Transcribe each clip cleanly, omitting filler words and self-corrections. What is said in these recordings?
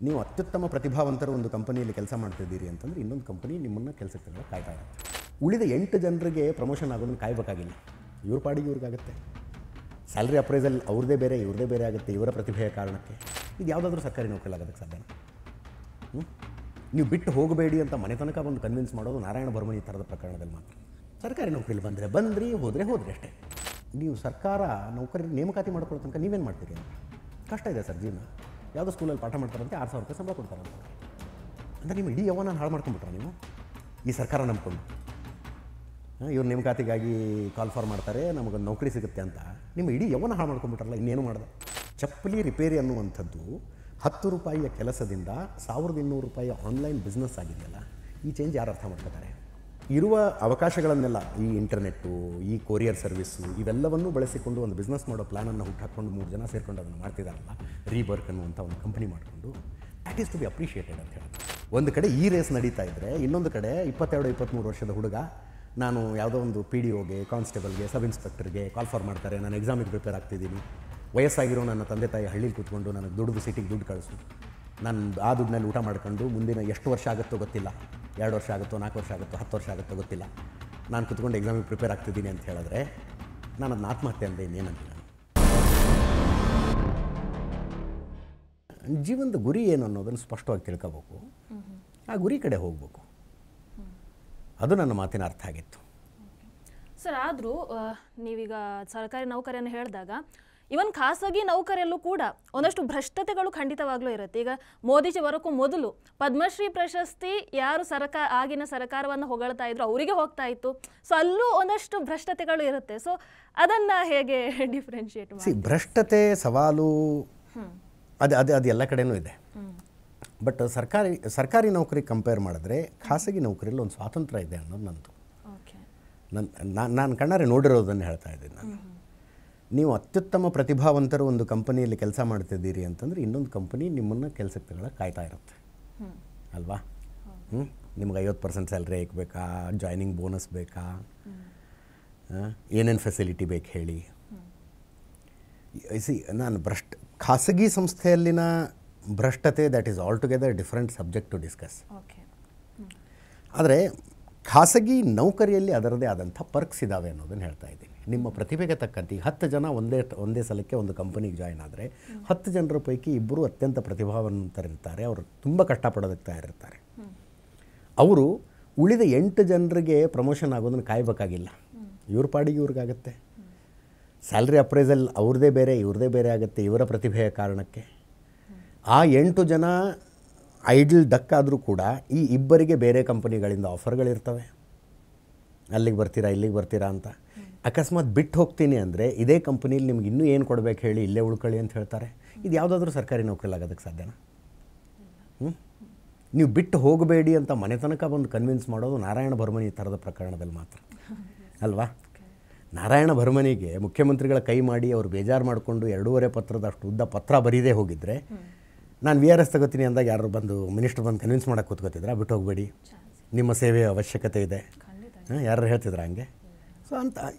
ನೀವು ಅತ್ಯುತ್ತಮ ಪ್ರತಿಭಾವಂತರ ಒಂದು ಕಂಪನಿಯಲ್ಲಿ ಕೆಲಸ ಮಾಡ್ತಿದ್ದೀರಿ ಅಂತಂದರೆ ಇನ್ನೊಂದು ಕಂಪನಿ ನಿಮ್ಮನ್ನು ಕೆಲಸಕ್ಕೆ ತಗೊಳ್ಳೋಕೆ ಕಾಯ್ತಾ ಇರುತ್ತೆ. ಉಳಿದ 8 ಜನರಿಗೆ ಪ್ರಮೋಷನ್ ಆಗೋದನ್ನು ಕಾಯಬೇಕಾಗಿಲ್ಲ. ಇವ್ರ ಪಾಡಿಗೆ ಇವ್ರಿಗಾಗುತ್ತೆ. ಸ್ಯಾಲ್ರಿ ಅಪ್ರೈಸಲ್ ಅವ್ರದ್ದೇ ಬೇರೆ ಇವ್ರದ್ದೇ ಬೇರೆ ಆಗುತ್ತೆ ಇವರ ಪ್ರತಿಭೆಯ ಕಾರಣಕ್ಕೆ. ಇದು ಯಾವುದಾದ್ರೂ ಸರ್ಕಾರಿ ನೌಕರಿ ಆಗೋದಕ್ಕೆ ಸಾಧ್ಯನಾ? ನೀವು ಬಿಟ್ಟು ಹೋಗಬೇಡಿ ಅಂತ ಮನೆ ತನಕ ಬಂದು ಕನ್ವಿನ್ಸ್ ಮಾಡೋದು ನಾರಾಯಣ ಭರ್ಮನಿ ಥರದ ಪ್ರಕರಣದಲ್ಲಿ ಮಾತ್ರ. ಸರ್ಕಾರಿ ನೌಕರಿಲಿ ಬಂದರೆ ಬಂದ್ರಿ, ಹೋದರೆ ಅಷ್ಟೇ. ನೀವು ಸರ್ಕಾರ ನೌಕರಿ ನೇಮಕಾತಿ ಮಾಡ್ಕೊಳ್ಳೋ ತನಕ ನೀವೇನು ಮಾಡ್ತೀರಿ? ಕಷ್ಟ ಇದೆ ಸರ್ ಜೀವನ. ಯಾವುದೋ ಸ್ಕೂಲಲ್ಲಿ ಪಾಠ ಮಾಡ್ತಾರಂತೆ 6,000 ರೂಪಾಯಿ ಸಂಬಳ ಕೊಡ್ತಾರಂತ. ಅಂದರೆ ನಿಮ್ಮ ಇಡೀ ಯೌವನ ಹಾಳು ಮಾಡ್ಕೊಂಬಿಟ್ರೆ ನೀವು ಈ ಸರ್ಕಾರ ನಂಬ್ಕೊಂಡು. ಇವ್ರು ನೇಮಕಾತಿಗಾಗಿ ಕಾಲ್ ಫಾರ್ ಮಾಡ್ತಾರೆ, ನಮಗೊಂದು ನೌಕರಿ ಸಿಗುತ್ತೆ ಅಂತ ನಿಮ್ಮ ಇಡೀ ಯೌವನ ಹಾಳು ಮಾಡ್ಕೊಂಬಿಟ್ರಲ್ಲ, ಇನ್ನೇನು ಮಾಡಿದೆ? ಚಪ್ಪಲಿ ರಿಪೇರಿ ಅನ್ನುವಂಥದ್ದು 10 ರೂಪಾಯಿಯ ಕೆಲಸದಿಂದ 1,200 ರೂಪಾಯಿಯ ಆನ್ಲೈನ್ ಬಿಸ್ನೆಸ್ ಆಗಿದೆಯಲ್ಲ, ಈ ಚೇಂಜ್ ಯಾರು ಅರ್ಥ ಮಾಡ್ಕೊತಾರೆ? ಇರುವ ಅವಕಾಶಗಳನ್ನೆಲ್ಲ, ಈ ಇಂಟರ್ನೆಟ್ಟು, ಈ ಕೊರಿಯರ್ ಸರ್ವಿಸ್ಸು, ಇವೆಲ್ಲವನ್ನೂ ಬಳಸಿಕೊಂಡು ಒಂದು ಬಿಸ್ನೆಸ್ ಮಾಡೋ ಪ್ಲ್ಯಾನನ್ನು ಹುಟ್ಟಾಕೊಂಡು 3 ಜನ ಸೇರ್ಕೊಂಡು ಅದನ್ನು ಮಾಡ್ತಿದ್ದಾರಲ್ಲ, ರೀಬರ್ಕ್ ಅನ್ನುವಂಥ ಒಂದು ಕಂಪನಿ ಮಾಡಿಕೊಂಡು, that is to be appreciated ಅಂತ ಹೇಳಿ. ಒಂದು ಕಡೆ ಈ ರೇಸ್ ನಡೀತಾ ಇದ್ದರೆ, ಇನ್ನೊಂದು ಕಡೆ 22-23 ವರ್ಷದ ಹುಡುಗ ನಾನು ಯಾವುದೋ ಒಂದು PDOಗೆ, ಕಾನ್ಸ್ಟೇಬಲ್ಗೆ, ಸಬ್ ಇನ್ಸ್ಪೆಕ್ಟರ್ಗೆ ಕಾಲ್ ಫಾರ್ ಮಾಡ್ತಾರೆ, ನಾನು ಎಕ್ಸಾಮಿಗೆ ಪ್ರಿಪೇರ್ ಆಗ್ತಿದ್ದೀನಿ, ವಯಸ್ಸಾಗಿರೋ ನನ್ನ ತಂದೆ ತಾಯಿ ಹಳ್ಳಿಲಿ ಕೂತ್ಕೊಂಡು ನನಗೆ ಸಿಟಿಗೆ ದುಡ್ಡು ಕಳಿಸು, ನಾನು ಆ ದುಡ್ಡಿನಲ್ಲಿ ಊಟ ಮಾಡ್ಕೊಂಡು ಮುಂದಿನ ಎಷ್ಟು ವರ್ಷ ಆಗುತ್ತೋ ಗೊತ್ತಿಲ್ಲ, 2 ವರ್ಷ ಆಗುತ್ತೋ, 4 ವರ್ಷ ಆಗುತ್ತೋ, 10 ವರ್ಷ ಆಗುತ್ತೋ ಗೊತ್ತಿಲ್ಲ, ನಾನು ಕೂತ್ಕೊಂಡು ಎಕ್ಸಾಮಿಗೆ ಪ್ರಿಪೇರ್ ಆಗ್ತಿದ್ದೀನಿ ಅಂತ ಹೇಳಿದ್ರೆ ನಾನು ಅದನ್ನ ಆತ್ಮಹತ್ಯೆ ಅಂದರೆ ಇನ್ನೇನಂತ. ಜೀವನದ ಗುರಿ ಏನು ಅನ್ನೋದನ್ನು ಸ್ಪಷ್ಟವಾಗಿ ತಿಳ್ಕೋಬೇಕು. ಆ ಗುರಿ ಕಡೆ ಹೋಗಬೇಕು. ಅದು ನನ್ನ ಮಾತಿನ ಅರ್ಥ ಆಗಿತ್ತು. ಸರ್, ಆದರೂ ನೀವೀಗ ಸರ್ಕಾರಿ ನೌಕರಿಯನ್ನು ಹೇಳಿದಾಗ ಇವನ್ ಖಾಸಗಿ ನೌಕರಿಯಲ್ಲೂ ಕೂಡ ಒಂದಷ್ಟು ಭ್ರಷ್ಟತೆಗಳು ಖಂಡಿತವಾಗ್ಲೂ ಇರುತ್ತೆ. ಈಗ ಮೋದಿಜಿ ಬರೋಕ್ಕೂ ಮೊದಲು ಪದ್ಮಶ್ರೀ ಪ್ರಶಸ್ತಿ ಯಾರು ಆಗಿನ ಸರ್ಕಾರವನ್ನು ಹೊಗಳ್ತಾ ಇದ್ರು ಅವರಿಗೆ ಹೋಗ್ತಾ ಇತ್ತು. ಸೊ ಅಲ್ಲೂ ಒಂದಷ್ಟು ಭ್ರಷ್ಟತೆಗಳು ಇರುತ್ತೆ. ಸೊ ಅದನ್ನ ಹೇಗೆ ಡಿಫ್ರೆನ್ಶಿಯೇಟ್ ಮಾಡಿ? ಭ್ರಷ್ಟತೆ ಸವಾಲು ಅದು ಎಲ್ಲ ಕಡೆನೂ ಇದೆ. ಬಟ್ ಸರ್ಕಾರಿ ನೌಕರಿ ಕಂಪೇರ್ ಮಾಡಿದ್ರೆ ಖಾಸಗಿ ನೌಕರಿಯಲ್ಲಿ ಒಂದು ಸ್ವಾತಂತ್ರ್ಯ ಇದೆ ಅನ್ನೋದು ನಂದು. ನಾನು ಕಣ್ಣಾರೆ ನೋಡಿರೋದನ್ನು ಹೇಳ್ತಾ ಇದ್ದೀನಿ. ನಾನು ನೀವು ಅತ್ಯುತ್ತಮ ಪ್ರತಿಭಾವಂತರು ಒಂದು ಕಂಪನಿಯಲ್ಲಿ ಕೆಲಸ ಮಾಡ್ತಿದ್ದೀರಿ ಅಂತಂದರೆ ಇನ್ನೊಂದು ಕಂಪನಿ ನಿಮ್ಮನ್ನು ಕೆಲಸಕ್ಕೆ ತಗೊಳ್ಳೋಕೆ ಕಾಯ್ತಾ ಇರುತ್ತೆ ಅಲ್ವಾ? ನಿಮ್ಗೆ 50% ಸ್ಯಾಲ್ರಿ ಬೇಕಾ, ಜಾಯ್ನಿಂಗ್ ಬೋನಸ್ ಬೇಕಾ, ಏನೇನು ಫೆಸಿಲಿಟಿ ಬೇಕು ಹೇಳಿ. ನಾನು ಖಾಸಗಿ ಸಂಸ್ಥೆಯಲ್ಲಿನ ಭ್ರಷ್ಟತೆ that is all together different subject to discuss. ಆದರೆ ಖಾಸಗಿ ನೌಕರಿಯಲ್ಲಿ ಅದರದೇ ಆದಂಥ ಪರ್ಕ್ಸ್ ಇದ್ದಾವೆ ಅನ್ನೋದನ್ನು ಹೇಳ್ತಾ ಇದ್ದೀನಿ. ನಿಮ್ಮ ಪ್ರತಿಭೆಗೆ ತಕ್ಕಂತೆ 10 ಜನ ಒಂದೇ ಸಲಕ್ಕೆ ಒಂದು ಕಂಪನಿಗೆ ಜಾಯ್ನ್ ಆದರೆ 10 ಜನರ ಪೈಕಿ 2 ಅತ್ಯಂತ ಪ್ರತಿಭಾವಂತರಿರ್ತಾರೆ. ಅವರು ತುಂಬ ಕಷ್ಟಪಡೋದಕ್ಕೆ ತಯಾರಿರ್ತಾರೆ. ಅವರು ಉಳಿದ 8 ಜನರಿಗೆ ಪ್ರಮೋಷನ್ ಆಗೋದನ್ನು ಕಾಯಬೇಕಾಗಿಲ್ಲ. ಇವ್ರ ಪಾಡಿಗೆ ಇವ್ರಿಗಾಗುತ್ತೆ. ಸ್ಯಾಲ್ರಿ ಅಪ್ರೈಸಲ್ ಅವ್ರದ್ದೇ ಬೇರೆ ಇವ್ರದ್ದೇ ಬೇರೆ ಆಗುತ್ತೆ ಇವರ ಪ್ರತಿಭೆಯ ಕಾರಣಕ್ಕೆ. ಆ 8 ಜನ ಐಡಲ್ ಡಕ್ ಆದರೂ ಕೂಡ ಈ ಇಬ್ಬರಿಗೆ ಬೇರೆ ಕಂಪನಿಗಳಿಂದ ಆಫರ್ಗಳಿರ್ತವೆ. ಅಲ್ಲಿಗೆ ಬರ್ತೀರಾ, ಇಲ್ಲಿಗೆ ಬರ್ತೀರಾ ಅಂತ. ಅಕಸ್ಮಾತ್ ಬಿಟ್ಟು ಹೋಗ್ತೀನಿ ಅಂದರೆ ಇದೇ ಕಂಪನಿಯಲ್ಲಿ ನಿಮ್ಗೆ ಇನ್ನೂ ಏನು ಕೊಡಬೇಕು ಹೇಳಿ, ಇಲ್ಲೇ ಉಳ್ಕೊಳ್ಳಿ ಅಂತ ಹೇಳ್ತಾರೆ. ಇದು ಯಾವುದಾದ್ರೂ ಸರ್ಕಾರಿ ನೌಕರಿ ಆಗೋದಕ್ಕೆ ಸಾಧ್ಯನಾ? ನೀವು ಬಿಟ್ಟು ಹೋಗಬೇಡಿ ಅಂತ ಮನೆ ತನಕ ಬಂದು ಕನ್ವಿನ್ಸ್ ಮಾಡೋದು ನಾರಾಯಣ ಭರ್ಮನಿ ಥರದ ಪ್ರಕರಣದಲ್ಲಿ ಮಾತ್ರ ಅಲ್ವಾ? ನಾರಾಯಣ ಭರ್ಮನಿಗೆ ಮುಖ್ಯಮಂತ್ರಿಗಳ ಕೈ ಮಾಡಿ ಅವರು ಬೇಜಾರು ಮಾಡಿಕೊಂಡು 2.5 ಪತ್ರದಷ್ಟು ಉದ್ದ ಪತ್ರ ಬರೀದೇ ಹೋಗಿದ್ದರೆ, ನಾನು VRS ತಗೋತೀನಿ ಅಂದಾಗ ಯಾರು ಬಂದು ಮಿನಿಸ್ಟರ್ ಬಂದು ಕನ್ವಿನ್ಸ್ ಮಾಡೋಕ್ಕೆ ಕೂತ್ಕೋತಿದ್ರ ಬಿಟ್ಟು ಹೋಗಬೇಡಿ, ನಿಮ್ಮ ಸೇವೆಯ ಅವಶ್ಯಕತೆ ಇದೆ, ಯಾರು ಹೇಳ್ತಿದ್ರ ಹಂಗೆ? ಸೊ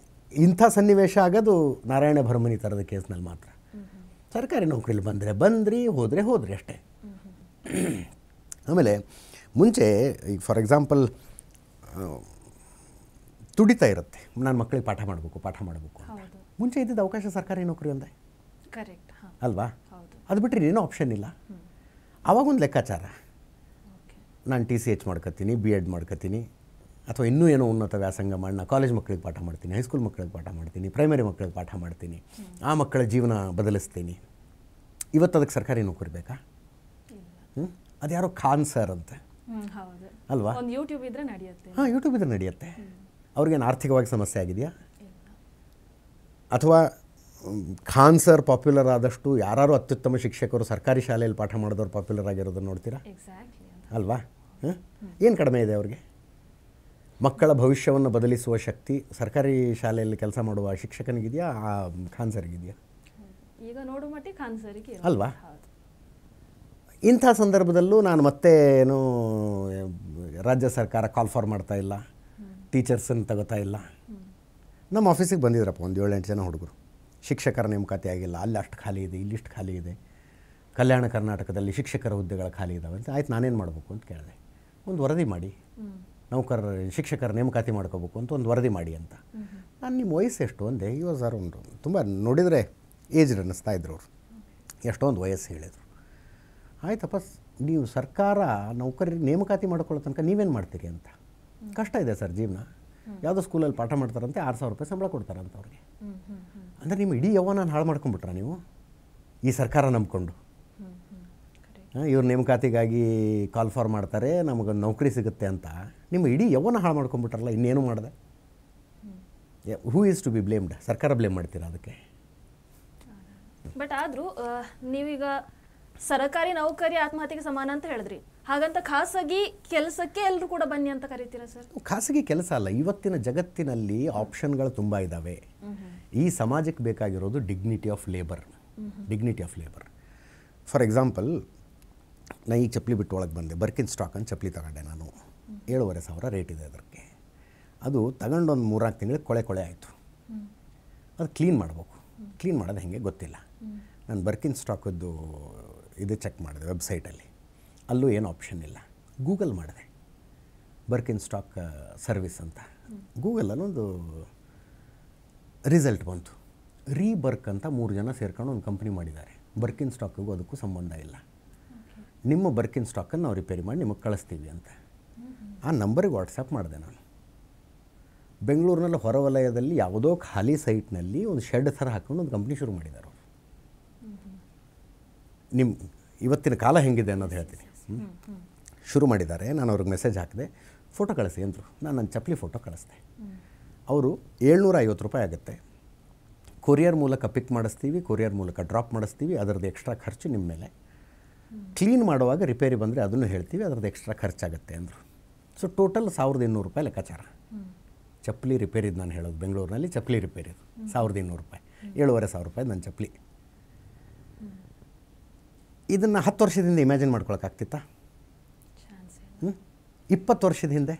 ಇಂಥ ಸನ್ನಿವೇಶ ಆಗೋದು ನಾರಾಯಣ ಭರ್ಮನಿ ಥರದ ಕೇಸ್ನಲ್ಲಿ ಮಾತ್ರ. ಸರ್ಕಾರಿ ನೌಕರಿಲಿ ಬಂದರೆ ಬಂದ್ರಿ, ಹೋದರೆ ಅಷ್ಟೇ. ಆಮೇಲೆ ಮುಂಚೆ ಈಗ ಫಾರ್ ಎಕ್ಸಾಂಪಲ್ ತುಡಿತಾ ಇರುತ್ತೆ, ನಾನು ಮಕ್ಕಳಿಗೆ ಪಾಠ ಮಾಡಬೇಕು ಅಂತ. ಮುಂಚೆ ಇದ್ದಿದ್ದು ಅವಕಾಶ ಸರ್ಕಾರಿ ನೌಕರಿ ಒಂದೇ ಅಲ್ವಾ? ಅದು ಬಿಟ್ಟರೆ ಏನೋ ಆಪ್ಷನ್ ಇಲ್ಲ. ಆವಾಗೊಂದು ಲೆಕ್ಕಾಚಾರ, ನಾನು TCH ಮಾಡ್ಕೊತೀನಿ, B.Ed ಮಾಡ್ಕೊತೀನಿ, ಅಥವಾ ಇನ್ನೂ ಏನೋ ಉನ್ನತ ವ್ಯಾಸಂಗ ಮಾಡಿ ನಾನು ಕಾಲೇಜ್ ಮಕ್ಕಳಿಗೆ ಪಾಠ ಮಾಡ್ತೀನಿ, ಹೈಸ್ಕೂಲ್ ಮಕ್ಕಳಿಗೆ ಪಾಠ ಮಾಡ್ತೀನಿ, ಪ್ರೈಮರಿ ಮಕ್ಕಳಿಗೆ ಪಾಠ ಮಾಡ್ತೀನಿ, ಆ ಮಕ್ಕಳ ಜೀವನ ಬದಲಿಸ್ತೀನಿ. ಇವತ್ತು ಅದಕ್ಕೆ ಸರ್ಕಾರಿ ನೌಕರಿ ಬೇಕಾ? ಅದು ಯಾರೋ ಖಾನ್ ಸರ್ ಅಂತ ಅಲ್ವಾ? ಯೂಟ್ಯೂಬ್ ಇದ್ರೆ ನಡೆಯುತ್ತೆ. ಯೂಟ್ಯೂಬ್ ಇದ್ರೆ ನಡೆಯುತ್ತೆ. ಅವ್ರಿಗೇನು ಆರ್ಥಿಕವಾಗಿ ಸಮಸ್ಯೆ ಆಗಿದೆಯಾ? ಅಥವಾ ಖಾನ್ ಸರ್ ಪಾಪ್ಯುಲರ್ ಆದಷ್ಟು ಯಾರು ಅತ್ಯುತ್ತಮ ಶಿಕ್ಷಕರು ಸರ್ಕಾರಿ ಶಾಲೆಯಲ್ಲಿ ಪಾಠ ಮಾಡಿದವರು ಪಾಪ್ಯುಲರ್ ಆಗಿರೋದನ್ನು ನೋಡ್ತೀರಾ ಅಲ್ವಾ? ಏನು ಕಡಿಮೆ ಇದೆ ಅವ್ರಿಗೆ? ಮಕ್ಕಳ ಭವಿಷ್ಯವನ್ನು ಬದಲಿಸುವ ಶಕ್ತಿ ಸರ್ಕಾರಿ ಶಾಲೆಯಲ್ಲಿ ಕೆಲಸ ಮಾಡುವ ಶಿಕ್ಷಕನಿಗಿದೆಯಾ, ಆ ಖಾನ್ ಸರ್ಗಿದೆಯಾ? ಈಗ ನೋಡು ಮಟ್ಟಿ ಖಾನ್ ಸರ್ಗೆ ಅಲ್ವಾ? ಇಂಥ ಸಂದರ್ಭದಲ್ಲೂ ನಾನು ಮತ್ತೆ ಏನು ರಾಜ್ಯ ಸರ್ಕಾರ ಕಾಲ್ ಫಾರ್ ಮಾಡ್ತಾ ಇಲ್ಲ, ಟೀಚರ್ಸನ್ನು ತಗೋತಾ ಇಲ್ಲ. ನಮ್ಮ ಆಫೀಸಿಗೆ ಬಂದಿದ್ರಪ್ಪ ಒಂದು 7-8 ಜನ ಹುಡುಗರು, ಶಿಕ್ಷಕರ ನೇಮಕಾತಿ ಆಗಿಲ್ಲ, ಅಲ್ಲಿ ಅಷ್ಟು ಖಾಲಿ ಇದೆ, ಇಲ್ಲಿಷ್ಟು ಖಾಲಿ ಇದೆ, ಕಲ್ಯಾಣ ಕರ್ನಾಟಕದಲ್ಲಿ ಶಿಕ್ಷಕರ ಹುದ್ದೆಗಳ ಖಾಲಿ ಇದ್ದಾವೆ ಅಂತ. ಆಯ್ತು, ನಾನೇನು ಮಾಡಬೇಕು ಅಂತ ಕೇಳಿದೆ. ಒಂದು ವರದಿ ಮಾಡಿ, ನೌಕರರ ಶಿಕ್ಷಕರ ನೇಮಕಾತಿ ಮಾಡ್ಕೋಬೇಕು ಅಂತ ಒಂದು ವರದಿ ಮಾಡಿ ಅಂತ. ನಾನು ನಿಮ್ಮ ವಯಸ್ಸು ಎಷ್ಟು ಅಂದೆ. ಸರ್ ಒಂದು ತುಂಬ ನೋಡಿದರೆ ಏಜ್ಡ್ ಅನ್ನಿಸ್ತಾ ಇದ್ರು ಅವರು. ಎಷ್ಟೊಂದು ವಯಸ್ಸು ಹೇಳಿದರು. ಆಯ್ತಪ್ಪ, ನೀವು ಸರ್ಕಾರ ನೌಕರರಿಗೆ ನೇಮಕಾತಿ ಮಾಡ್ಕೊಳ್ಳೋ ತನಕ ನೀವೇನು ಮಾಡ್ತೀರಿ ಅಂತ. ಕಷ್ಟ ಇದೆ ಸರ್ ಜೀವನ. ಯಾವುದೋ ಸ್ಕೂಲಲ್ಲಿ ಪಾಠ ಮಾಡ್ತಾರಂತೆ, 6,000 ರೂಪಾಯಿ ಸಂಬಳ ಕೊಡ್ತಾರಂತ ಅವ್ರಿಗೆ. ಅಂದರೆ ನಿಮ್ಮ ಇಡೀ ಯೌವನ ಹಾಳು ಮಾಡ್ಕೊಂಬಿಟ್ರ ನೀವು ಈ ಸರ್ಕಾರ ನಂಬ್ಕೊಂಡು. ಇವ್ರ ನೇಮಕಾತಿಗಾಗಿ ಕಾಲ್ ಫಾರ್ ಮಾಡ್ತಾರೆ, ನಮಗೊಂದು ನೌಕರಿ ಸಿಗುತ್ತೆ ಅಂತ. ನಿಮ್ಮ ಇಡೀ ಯೌವನ ಹಾಳು ಮಾಡ್ಕೊಂಬಿಟ್ರಲ್ಲ, ಇನ್ನೇನು ಮಾಡಿದೆ? Who is to be blamed? ಸರ್ಕಾರ ಬ್ಲೇಮ್ ಮಾಡ್ತೀರಾ ಅದಕ್ಕೆ? ಬಟ್ ಆದರೂ ನೀವೀಗ ಸರ್ಕಾರಿ ನೌಕರಿ ಆತ್ಮಹತ್ಯೆಗೆ ಸಮಾನ ಅಂತ ಹೇಳಿದ್ರಿ. ಹಾಗಂತ ಖಾಸಗಿ ಕೆಲಸಕ್ಕೆ ಎಲ್ಲರೂ ಕೂಡ ಬನ್ನಿ ಅಂತ ಕರಿತೀರಾ ಸರ್? ಖಾಸಗಿ ಕೆಲಸ ಅಲ್ಲ. ಇವತ್ತಿನ ಜಗತ್ತಿನಲ್ಲಿ ಆಪ್ಷನ್ಗಳು ತುಂಬ ಇದ್ದಾವೆ. ಈ ಸಮಾಜಕ್ಕೆ ಬೇಕಾಗಿರೋದು dignity of labour. Dignity of labour. For example, ನಾನು ಈಗ ಚಪ್ಪಲಿ ಬಿಟ್ಟು ಒಳಗೆ ಬಂದೆ. ಬರ್ಕಿನ್ ಸ್ಟಾಕ್ ಅಂತ ಚಪ್ಪಲಿ ತಗೊಂಡೆ ನಾನು. 7,500 ರೇಟ್ ಇದೆ ಅದಕ್ಕೆ. ಅದು ತಗೊಂಡೊಂದು 3-4 ತಿಂಗಳಿಗೆ ಕೊಳೆ ಆಯಿತು. ಅದು ಕ್ಲೀನ್ ಮಾಡಬೇಕು. ಕ್ಲೀನ್ ಮಾಡೋದು ಹೇಗೆ ಗೊತ್ತಿಲ್ಲ. ನಾನು ಬರ್ಕಿನ್ ಸ್ಟಾಕದ್ದು ಇದು ಚೆಕ್ ಮಾಡಿದೆ ವೆಬ್ಸೈಟಲ್ಲಿ. ಅಲ್ಲೂ ಏನು ಆಪ್ಷನ್ ಇಲ್ಲ. ಗೂಗಲ್ ಮಾಡಿದೆ ಬರ್ಕಿನ್ ಸ್ಟಾಕ್ ಸರ್ವಿಸ್ ಅಂತ. ಗೂಗಲಲ್ಲೊಂದು ರಿಸಲ್ಟ್ ಬಂತು. ರೀಬರ್ಕ್ ಅಂತ 3 ಜನ ಸೇರ್ಕೊಂಡು ಒಂದು ಕಂಪ್ನಿ ಮಾಡಿದ್ದಾರೆ. ಬರ್ಕಿನ್ ಸ್ಟಾಕಿಗೂ ಅದಕ್ಕೂ ಸಂಬಂಧ ಇಲ್ಲ. ನಿಮ್ಮ ಬರ್ಕಿನ್ ಸ್ಟಾಕನ್ನು ನಾವು ರಿಪೇರಿ ಮಾಡಿ ನಿಮಗೆ ಕಳಿಸ್ತೀವಿ ಅಂತ. ಆ ನಂಬರಿಗೆ ವಾಟ್ಸಪ್ ಮಾಡಿದೆ ನಾನು. ಬೆಂಗಳೂರಿನಲ್ಲಿ ಹೊರವಲಯದಲ್ಲಿ ಯಾವುದೋ ಖಾಲಿ ಸೈಟ್ನಲ್ಲಿ ಒಂದು ಶೆಡ್ ಥರ ಹಾಕ್ಕೊಂಡು ಒಂದು ಕಂಪ್ನಿ ಶುರು ಮಾಡಿದ್ದಾರೆ ಅವರು. ನಿಮ್ಮ ಇವತ್ತಿನ ಕಾಲ ಹೆಂಗಿದೆ ಅನ್ನೋದು ಹೇಳ್ತೀನಿ. ಶುರು ಮಾಡಿದ್ದಾರೆ. ನಾನು ಅವ್ರಿಗೆ ಮೆಸೇಜ್ ಹಾಕಿದೆ, ಫೋಟೋ ಕಳಿಸಿ ಅಂದರು. ನಾನು ನನ್ನ ಚಪ್ಪಲಿ ಫೋಟೋ ಕಳಿಸ್ದೆ. ಅವರು 750 ರೂಪಾಯಿ ಆಗುತ್ತೆ. ಕೊರಿಯರ್ ಮೂಲಕ ಪಿಕ್ ಮಾಡಿಸ್ತೀವಿ, ಕೊರಿಯರ್ ಮೂಲಕ ಡ್ರಾಪ್ ಮಾಡಿಸ್ತೀವಿ, ಅದರದ್ದು ಎಕ್ಸ್ಟ್ರಾ ಖರ್ಚು ನಿಮ್ಮ ಮೇಲೆ. ಕ್ಲೀನ್ ಮಾಡುವಾಗ ರಿಪೇರಿ ಬಂದರೆ ಅದನ್ನು ಹೇಳ್ತೀವಿ, ಅದರದ್ದು ಎಕ್ಸ್ಟ್ರಾ ಖರ್ಚಾಗುತ್ತೆ ಅಂದರು. ಸೊ ಟೋಟಲ್ 1,200 ರೂಪಾಯಿ ಲೆಕ್ಕಾಚಾರ. ಚಪ್ಪಲಿ ರಿಪೇರಿದು ನಾನು ಹೇಳೋದು. ಬೆಂಗಳೂರಿನಲ್ಲಿ ಚಪ್ಪಲಿ ರಿಪೇರಿದು 1,200 ರೂಪಾಯಿ. 7,500 ರೂಪಾಯಿ ನನ್ನ ಚಪ್ಪಲಿ. ಇದನ್ನು 10 ವರ್ಷದಿಂದ ಇಮ್ಯಾಜಿನ್ ಮಾಡ್ಕೊಳಕ್ಕಾಗ್ತಿತ್ತಾ? 20 ವರ್ಷದ ಹಿಂದೆ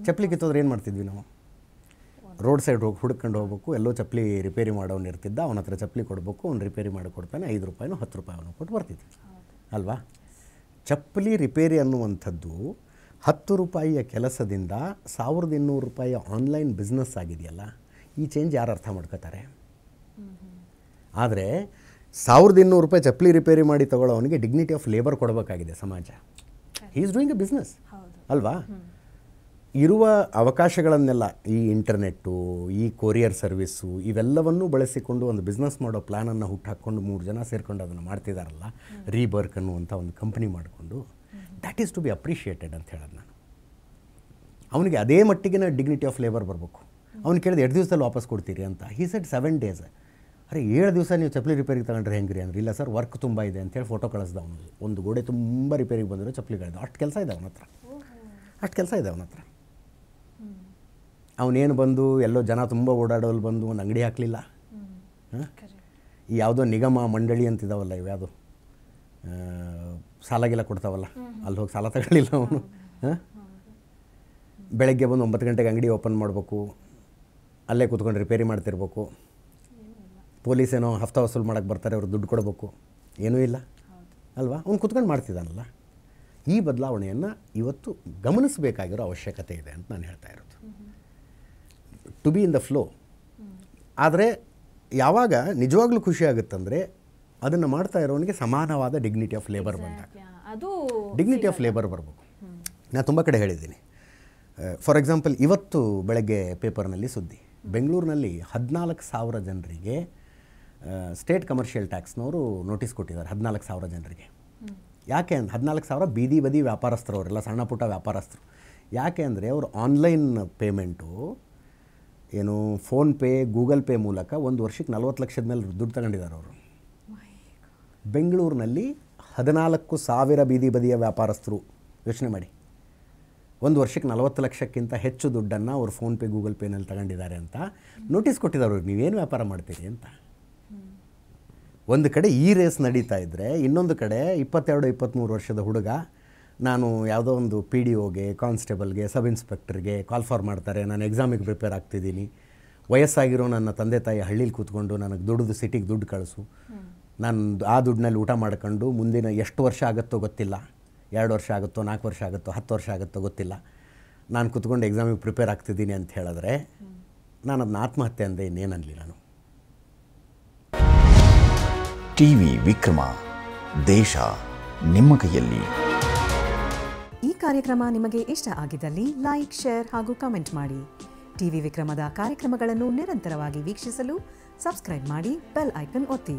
ಚಪ್ಪಲಿ ಕಿತ್ತೋದ್ರೆ ಏನು ಮಾಡ್ತಿದ್ವಿ ನಾವು? ರೋಡ್ ಸೈಡ್ ಹೋಗಿ ಹುಡ್ಕೊಂಡು ಹೋಗ್ಬೇಕು. ಎಲ್ಲೋ ಚಪ್ಪಲಿ ರಿಪೇರಿ ಮಾಡೋನು ಇರ್ತಿದ್ದ, ಅವನ ಹತ್ರ ಚಪ್ಪಲಿ ಕೊಡಬೇಕು, ಅವ್ನು ರಿಪೇರಿ ಮಾಡಿಕೊಡ್ತಾನೆ. 5 ರೂಪಾಯಿನೋ 10 ರೂಪಾಯಿ ಅವನು ಕೊಟ್ಟು ಬರ್ತಿದ್ವಿ ಅಲ್ವಾ? ಚಪ್ಪಲಿ ರಿಪೇರಿ ಅನ್ನುವಂಥದ್ದು 10 ರೂಪಾಯಿಯ ಕೆಲಸದಿಂದ 1,200 ರೂಪಾಯಿಯ ಆನ್ಲೈನ್ ಬಿಸ್ನೆಸ್ ಆಗಿದೆಯಲ್ಲ. ಈ ಚೇಂಜ್ ಯಾರು ಅರ್ಥ ಮಾಡ್ಕೋತಾರೆ? ಆದರೆ 1,200 ರೂಪಾಯಿ ಚಪ್ಪಲಿ ರಿಪೇರಿ ಮಾಡಿ ತಗೊಳ್ಳೋ ಅವನಿಗೆ ಡಿಗ್ನಿಟಿ ಆಫ್ ಲೇಬರ್ ಕೊಡಬೇಕಾಗಿದೆ ಸಮಾಜ. He is doing A business ಅಲ್ವಾ? ಇರುವ ಅವಕಾಶಗಳನ್ನೆಲ್ಲ, ಈ ಇಂಟರ್ನೆಟ್ಟು, ಈ ಕೊರಿಯರ್ ಸರ್ವಿಸ್ಸು, ಇವೆಲ್ಲವನ್ನೂ ಬಳಸಿಕೊಂಡು ಒಂದು ಬಿಸ್ನೆಸ್ ಮಾಡೋ ಪ್ಲ್ಯಾನನ್ನು ಹುಟ್ಟಾಕ್ಕೊಂಡು 3 ಜನ ಸೇರಿಕೊಂಡು ಅದನ್ನು ಮಾಡ್ತಿದ್ದಾರಲ್ಲ, ರೀಬರ್ಕ್ ಅನ್ನುವಂಥ ಒಂದು ಕಂಪ್ನಿ ಮಾಡಿಕೊಂಡು. That is to be appreciated ಅಂತ ಹೇಳೋದು ನಾನು. ಅವನಿಗೆ ಅದೇ ಮಟ್ಟಿಗಿನ ಡಿಗ್ನಿಟಿ ಆಫ್ ಲೇಬರ್ ಬರಬೇಕು. ಅವ್ನು ಕೇಳಿದ 2 ದಿವಸದಲ್ಲಿ ವಾಪಸ್ ಕೊಡ್ತೀರಿ ಅಂತ. He said 7 days. ಅರೆ 7 ದಿವಸ ನೀವು ಚಪ್ಪಲಿ ರಿಪೇರಿಗೆ ತಗೊಂಡ್ರೆ ಹೆಂಗ್ರಿ ಅಂದ್ರೆ, ಇಲ್ಲ ಸರ್ ವರ್ಕ್ ತುಂಬ ಇದೆ ಅಂತೇಳಿ ಫೋಟೋ ಕಳಿಸ್ದ ಅವನು. ಒಂದು ಗೋಡೆ ತುಂಬ ರಿಪೇರಿಗೆ ಬಂದಿರೋ ಚಪ್ಪಲಿಗಳಿದೆ. ಅಷ್ಟು ಕೆಲಸ ಇದೆ ಅವನ ಹತ್ರ. ಅವನೇನು ಬಂದು ಎಲ್ಲೋ ಜನ ತುಂಬ ಓಡಾಡೋಲ್ಲಿ ಬಂದು ಒಂದು ಅಂಗಡಿ ಹಾಕಲಿಲ್ಲ. ಈ ಯಾವುದೋ ನಿಗಮ ಮಂಡಳಿ ಅಂತಿದ್ದಾವಲ್ಲ, ಇವು ಯಾವುದು ಸಾಲಾಗೆಲ್ಲ ಕೊಡ್ತಾವಲ್ಲ, ಅಲ್ಲಿ ಹೋಗಿ ಸಾಲ ತಗೊಳ್ಳಿಲ್ಲ ಅವನು. ಬೆಳಗ್ಗೆ ಬಂದು 9 ಗಂಟೆಗೆ ಅಂಗಡಿ ಓಪನ್ ಮಾಡಬೇಕು, ಅಲ್ಲೇ ಕೂತ್ಕೊಂಡು ರಿಪೇರಿ ಮಾಡ್ತಿರ್ಬೇಕು. ಪೊಲೀಸೇನೋ ಹಫ್ತಾ ವಸೂಲು ಮಾಡೋಕ್ಕೆ ಬರ್ತಾರೆ, ಅವ್ರು ದುಡ್ಡು ಕೊಡಬೇಕು. ಏನೂ ಇಲ್ಲ ಅಲ್ವಾ? ಅವ್ನು ಕೂತ್ಕೊಂಡು ಮಾಡ್ತಿದ್ದಾನಲ್ಲ. ಈ ಬದಲಾವಣೆಯನ್ನು ಇವತ್ತು ಗಮನಿಸಬೇಕಾಗಿರೋ ಅವಶ್ಯಕತೆ ಇದೆ ಅಂತ ನಾನು ಹೇಳ್ತಾ ಇರೋದು. To be in the flow. ಆದರೆ ಯಾವಾಗ ನಿಜವಾಗ್ಲೂ ಖುಷಿ ಆಗುತ್ತಂದರೆ ಅದನ್ನು ಮಾಡ್ತಾ ಇರೋನಿಗೆ ಸಮಾನವಾದ ಡಿಗ್ನಿಟಿ ಆಫ್ ಲೇಬರ್ ಬಂದಾಗ. ಡಿಗ್ನಿಟಿ ಆಫ್ ಲೇಬರ್ ಬರಬೇಕು. ನಾನು ತುಂಬ ಕಡೆ ಹೇಳಿದ್ದೀನಿ. ಫಾರ್ ಎಕ್ಸಾಂಪಲ್, ಇವತ್ತು ಬೆಳಗ್ಗೆ ಪೇಪರ್ನಲ್ಲಿ ಸುದ್ದಿ, ಬೆಂಗಳೂರಿನಲ್ಲಿ 14,000 ಜನರಿಗೆ ಸ್ಟೇಟ್ ಕಮರ್ಷಿಯಲ್ ಟ್ಯಾಕ್ಸ್ನವರು ನೋಟಿಸ್ ಕೊಟ್ಟಿದ್ದಾರೆ. 14,000 ಜನರಿಗೆ. ಯಾಕೆ ಅಂದ್ರೆ 14,000 ಬೀದಿ ಬದಿ ವ್ಯಾಪಾರಸ್ಥರು, ಅವರೆಲ್ಲ ಸಣ್ಣ ಪುಟ್ಟ ವ್ಯಾಪಾರಸ್ಥರು. ಯಾಕೆ ಅಂದರೆ ಅವರು ಆನ್ಲೈನ್ ಪೇಮೆಂಟು, ಏನು ಫೋನ್ಪೇ, ಗೂಗಲ್ ಪೇ ಮೂಲಕ 1 ವರ್ಷಕ್ಕೆ 40 ಲಕ್ಷದ ಮೇಲೆ ದುಡ್ಡು ತಗೊಂಡಿದ್ದಾರೆ ಅವರು. ಬೆಂಗಳೂರಿನಲ್ಲಿ 14,000 ಬೀದಿ ಬದಿಯ ವ್ಯಾಪಾರಸ್ಥರು. ಯೋಚನೆ ಮಾಡಿ, 1 ವರ್ಷಕ್ಕೆ 40 ಲಕ್ಷಕ್ಕಿಂತ ಹೆಚ್ಚು ದುಡ್ಡನ್ನು ಅವರು ಫೋನ್ಪೇ, ಗೂಗಲ್ ಪೇನಲ್ಲಿ ತಗೊಂಡಿದ್ದಾರೆ ಅಂತ ನೋಟಿಸ್ ಕೊಟ್ಟಿದ್ದಾರೆ. ಅವ್ರಿಗೆ ನೀವೇನು ವ್ಯಾಪಾರ ಮಾಡ್ತೀರಿ ಅಂತ. ಒಂದು ಕಡೆ ಈ ರೇಸ್ ನಡೀತಾ ಇದ್ದರೆ, ಇನ್ನೊಂದು ಕಡೆ 22-23 ವರ್ಷದ ಹುಡುಗ, ನಾನು ಯಾವುದೋ ಒಂದು PDOಗೆ, ಕಾನ್ಸ್ಟೇಬಲ್ಗೆ, ಸಬ್ ಇನ್ಸ್ಪೆಕ್ಟರ್ಗೆ ಕಾಲ್ ಫಾರ್ ಮಾಡ್ತಾರೆ, ನಾನು ಎಕ್ಸಾಮಿಗೆ ಪ್ರಿಪೇರ್ ಆಗ್ತಿದ್ದೀನಿ, ವಯಸ್ಸಾಗಿರೋ ನನ್ನ ತಂದೆ ತಾಯಿ ಹಳ್ಳೀಲಿ ಕೂತ್ಕೊಂಡು ನನಗೆ ದುಡ್ದು ಸಿಟಿಗೆ ದುಡ್ಡು ಕಳಿಸು, ನಾನು ಆ ದುಡ್ಡಿನಲ್ಲಿ ಊಟ ಮಾಡ್ಕೊಂಡು ಮುಂದಿನ ಎಷ್ಟು ವರ್ಷ ಆಗುತ್ತೋ ಗೊತ್ತಿಲ್ಲ, 2 ವರ್ಷ ಆಗುತ್ತೋ 4 ವರ್ಷ ಆಗುತ್ತೋ 10 ವರ್ಷ ಆಗುತ್ತೋ ಗೊತ್ತಿಲ್ಲ, ನಾನು ಕೂತ್ಕೊಂಡು ಎಕ್ಸಾಮಿಗೆ ಪ್ರಿಪೇರ್ ಆಗ್ತಿದ್ದೀನಿ ಅಂತ ಹೇಳಿದ್ರೆ ನಾನು ಅದನ್ನ ಆತ್ಮಹತ್ಯೆ ಅಂದೆ, ಇನ್ನೇನನ್ನಲಿ ನಾನು. ಟಿವಿ ವಿಕ್ರಮ, ದೇಶ ನಿಮ್ಮ ಕೈಯಲ್ಲಿ. ಈ ಕಾರ್ಯಕ್ರಮ ನಿಮಗೆ ಇಷ್ಟ ಆಗಿದ್ದಲ್ಲಿ ಲೈಕ್, ಶೇರ್ ಹಾಗೂ ಕಮೆಂಟ್ ಮಾಡಿ. ಟಿವಿ ವಿಕ್ರಮದ ಕಾರ್ಯಕ್ರಮಗಳನ್ನು ನಿರಂತರವಾಗಿ ವೀಕ್ಷಿಸಲು ಸಬ್ಸ್ಕ್ರೈಬ್ ಮಾಡಿ, ಬೆಲ್ ಐಕನ್ ಒತ್ತಿ.